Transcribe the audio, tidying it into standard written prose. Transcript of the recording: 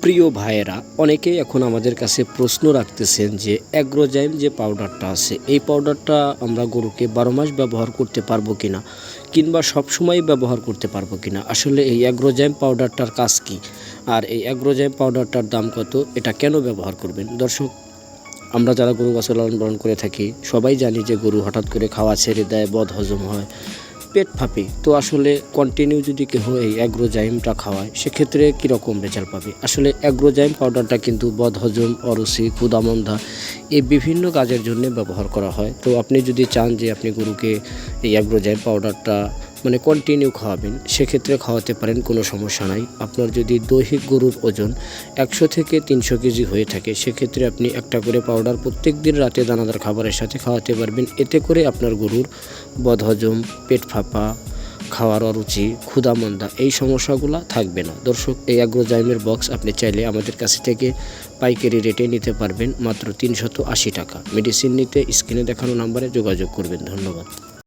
প্রিয় ভাইয়েরা, অনেকেই এখন আমাদের কাছে প্রশ্ন রাখতেছেন যে অ্যাগ্রোজাইম যে পাউডারটা আছে, এই পাউডারটা আমরা গরুকে 12 মাস ব্যবহার করতে পারবো কিনা, কিংবা সবসময় ব্যবহার করতে পারবো কিনা। আসলে এই অ্যাগ্রোজাইম পাউডারটার কাজ কি, আর এই অ্যাগ্রোজাইম পাউডারটার দাম কত, এটা কেন ব্যবহার করবেন। দর্শক, আমরা যারা গরু বাছুর লালন পালন করে থাকি সবাই জানি যে গরু হঠাৎ করে খাওয়া ছেড়ে দেয়, বদ হজম হয়, পেট ফাঁপে। তো আসলে কন্টিনিউ যদি কেউ এই অ্যাগ্রোজাইমটা খাওয়ায় সেক্ষেত্রে কীরকম রেজাল্ট পাবে। আসলে অ্যাগ্রোজাইম পাউডারটা কিন্তু বদহজম, অরুচি, ক্ষুধামন্দা এই বিভিন্ন কাজের জন্য ব্যবহার করা হয়। তো আপনি যদি চান যে আপনি গরুকে এই অ্যাগ্রোজাইম পাউডারটা কন্টিনিউ খাওয়াবেন, সেক্ষেত্রে খাওয়াতে পারেন, কোনো সমস্যা নাই। আপনার যদি দৈহিক গরুর ওজন 100 থেকে 300 কেজি হয়ে থাকে, সেক্ষেত্রে আপনি একটা করে পাউডার প্রত্যেক দিন রাতে দানাদার খাবারের সাথে খাওয়াতে পারবেন। এতে করে আপনার গরুর বদহজম, পেট ফাঁপা, খাওয়ার অরুচি, ক্ষুধামন্দা এই সমস্যাগুলো থাকবে না। দর্শক, এই অ্যাগ্রোজাইমের বক্স আপনি চাইলে আমাদের কাছ থেকে পাইকারি রেটে নিতে পারবেন মাত্র 380 টাকা। মেডিসিন নিতে স্ক্রিনে দেখানো নাম্বারে যোগাযোগ করবেন। ধন্যবাদ।